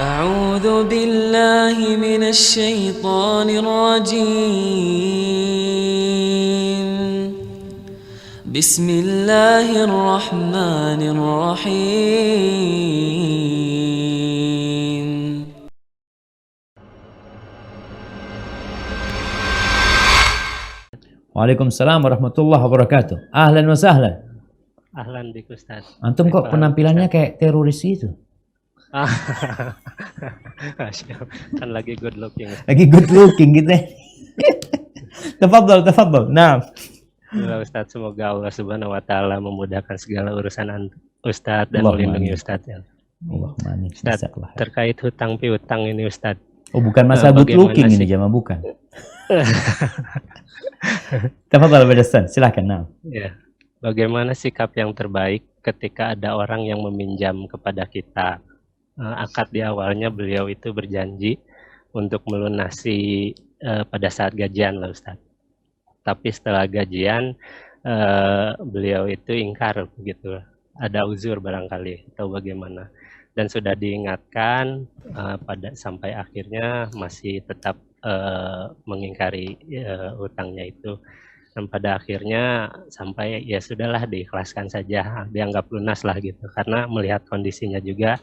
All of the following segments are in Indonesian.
أعوذ بالله من الشيطان الرجيم بسم الله الرحمن الرحيم Waalaikumsalam warahmatullahi wabarakatuh. Ahlan wa sahlan. Ahlan bik Ustaz. Antum kok penampilannya kayak teroris gitu? Kan lagi good looking. Lagi good looking gitu ya. Tafadhal. Nah. Ya Ustaz, semoga Allah Subhanahu wa taala memudahkan segala urusan Ustaz dan Allahumma melindungi amin. Ustaz ya. Allahumma amin. Ustaz, Jazakallah khair. terkait hutang piutang ini Ustaz. Oh, bukan masalah good looking ini jamaah, bukan. Tafadhal Badastan, silakan. Nah. Ya. Bagaimana sikap yang terbaik ketika ada orang yang meminjam kepada kita? Akad di awalnya beliau itu berjanji untuk melunasi pada saat gajian lah Ustaz. Tapi setelah gajian beliau itu ingkar begitu. Ada uzur barangkali atau bagaimana. Dan sudah diingatkan sampai akhirnya masih tetap mengingkari utangnya itu. Dan pada akhirnya sampai ya sudahlah diikhlaskan saja, dianggap lunas lah gitu. Karena melihat kondisinya juga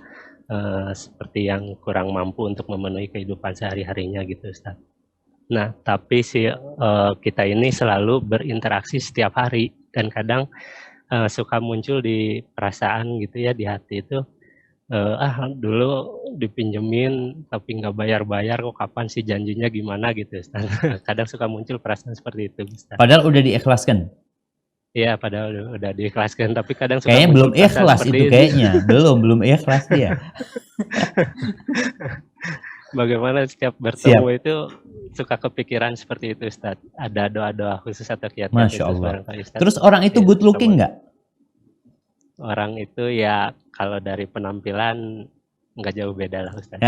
seperti yang kurang mampu untuk memenuhi kehidupan sehari-harinya gitu Ustaz. Nah tapi kita ini selalu berinteraksi setiap hari dan kadang suka muncul di perasaan gitu ya, di hati itu dulu dipinjemin tapi nggak bayar-bayar, kok kapan sih janjinya gimana gitu Ustaz. Kadang suka muncul perasaan seperti itu Ustaz. Padahal udah diikhlaskan. Iya, padahal udah diikhlaskan, tapi kadang suka Kayaknya belum muncul perasaan ikhlas seperti itu kayaknya. Belum ikhlas dia. Bagaimana setiap bertemu itu suka kepikiran seperti itu Ustaz. Ada doa-doa khusus atau kiat-kiat Masya khusus Allah. barangkali Ustaz. Terus orang itu good looking nggak? Orang itu ya kalau dari penampilan nggak jauh beda lah Ustaz.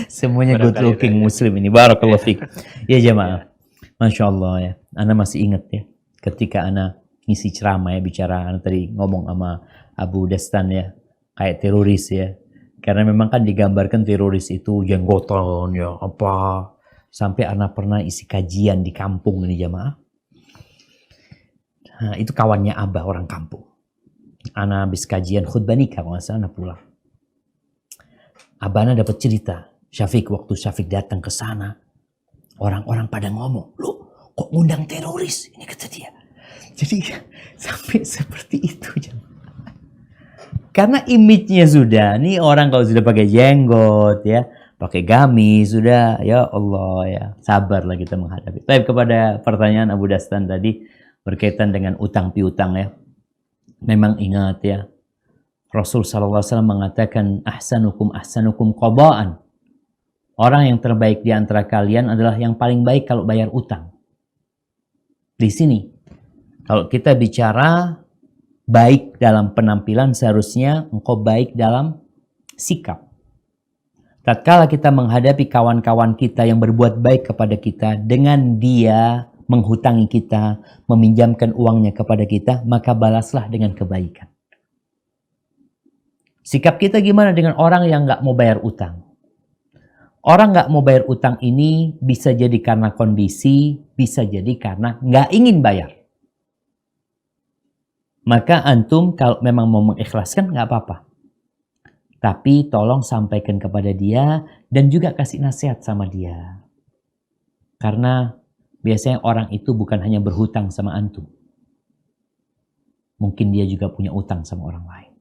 Semuanya good looking muslim ini. Barakallahu fiik. Ya jemaah. Masya Allah ya. Ana masih ingat ya. Ketika Ana ngisi ceramah ya, bicara Ana tadi ngomong sama Abu Dastan ya. Kayak teroris ya. Karena memang kan digambarkan teroris itu jenggotan ya apa. Sampai Ana pernah isi kajian di kampung ini jemaah. Nah, itu kawannya Abah orang kampung. Ana habis kajian khutbah nikah, kalau nggak salah Ana pulang. Abana dapat cerita, Syafiq waktu Syafiq datang ke sana, orang-orang pada ngomong, "Loh, kok ngundang teroris?" Ini kata dia. Jadi sampai seperti itu jemaah. Karena image-nya sudah, nih orang kalau sudah pakai jenggot ya, pakai gamis sudah, ya Allah ya, sabarlah kita menghadapi. Baik, kepada pertanyaan Abu Dastan tadi berkaitan dengan utang piutang ya. Memang ingat ya, Rasul SAW mengatakan ahsanukum qadaan. Orang yang terbaik di antara kalian adalah yang paling baik kalau bayar utang. Di sini, kalau kita bicara baik dalam penampilan, seharusnya engkau baik dalam sikap. Tatkala kita menghadapi kawan-kawan kita yang berbuat baik kepada kita, dengan dia menghutangi kita, meminjamkan uangnya kepada kita, maka balaslah dengan kebaikan. Sikap kita gimana dengan orang yang nggak mau bayar utang? Orang nggak mau bayar utang ini bisa jadi karena kondisi, bisa jadi karena nggak ingin bayar. Maka antum kalau memang mau mengikhlaskan nggak apa-apa. Tapi tolong sampaikan kepada dia dan juga kasih nasihat sama dia. Karena biasanya orang itu bukan hanya berhutang sama antum. Mungkin dia juga punya utang sama orang lain.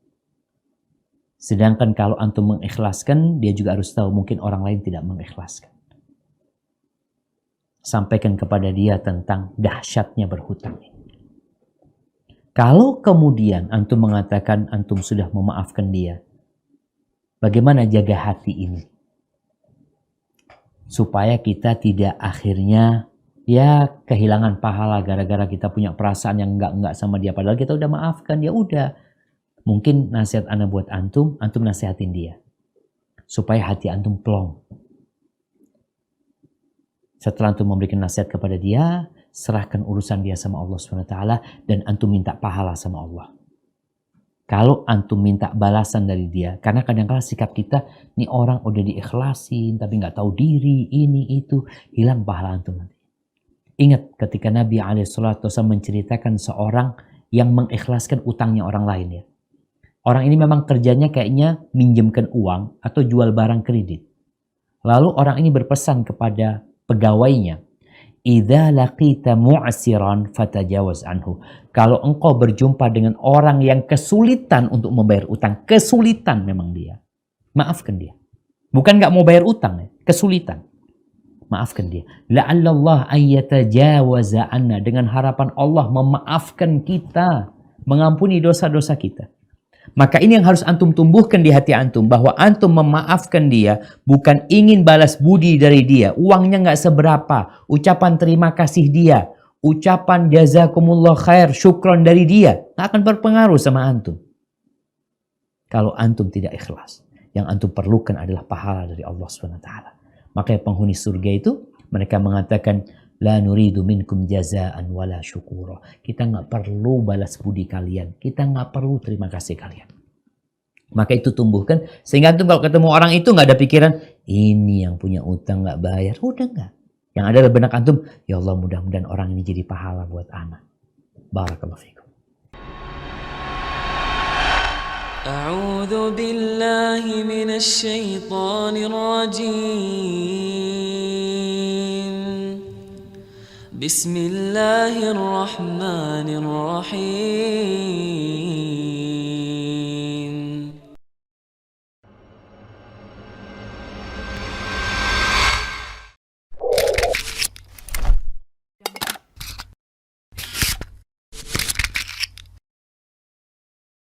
Sedangkan kalau antum mengikhlaskan, dia juga harus tahu mungkin orang lain tidak mengikhlaskan. Sampaikan kepada dia tentang dahsyatnya berhutang. Kalau kemudian antum mengatakan antum sudah memaafkan dia, bagaimana jaga hati ini? Supaya kita tidak akhirnya ya kehilangan pahala gara-gara kita punya perasaan yang enggak sama dia. Padahal kita udah maafkan, ya udah. Mungkin nasihat ana buat antum nasihatin dia. Supaya hati antum plong. Setelah antum memberikan nasihat kepada dia, serahkan urusan dia sama Allah SWT dan antum minta pahala sama Allah. Kalau antum minta balasan dari dia, karena kadang-kadang sikap kita, nih orang udah diikhlasin, tapi nggak tahu diri, ini, itu, hilang pahala antum nanti. Ingat ketika Nabi SAW menceritakan seorang yang mengikhlaskan utangnya orang lain ya. Orang ini memang kerjanya kayaknya minjemkan uang atau jual barang kredit. Lalu orang ini berpesan kepada pegawainya, "Idza laqita mu'siran fatajawaz anhu." Kalau engkau berjumpa dengan orang yang kesulitan untuk membayar utang, kesulitan memang dia, maafkan dia. Bukan nggak mau bayar utang ya, kesulitan. Maafkan dia. La'allallah ayyatajawaza anna, dengan harapan Allah memaafkan kita, mengampuni dosa-dosa kita. Maka ini yang harus antum tumbuhkan di hati antum, bahwa antum memaafkan dia bukan ingin balas budi dari dia. Uangnya nggak seberapa, ucapan terima kasih dia, ucapan jazakumullah khair, syukron dari dia, nggak akan berpengaruh sama antum. Kalau antum tidak ikhlas, yang antum perlukan adalah pahala dari Allah SWT. Makanya penghuni surga itu mereka mengatakan, la nuridu minkum jazaan wala syukura. Kita nggak perlu balas budi kalian. Kita nggak perlu terima kasih kalian. Maka itu tumbuhkan. Sehingga antum kalau ketemu orang itu nggak ada pikiran, ini yang punya utang nggak bayar. Udah nggak. Yang ada dalam benak antum, ya Allah mudah-mudahan orang ini jadi pahala buat anak. Barakallahu fikum. أعوذ بالله من الشيطان الرجيم بسم الله الرحمن الرحيم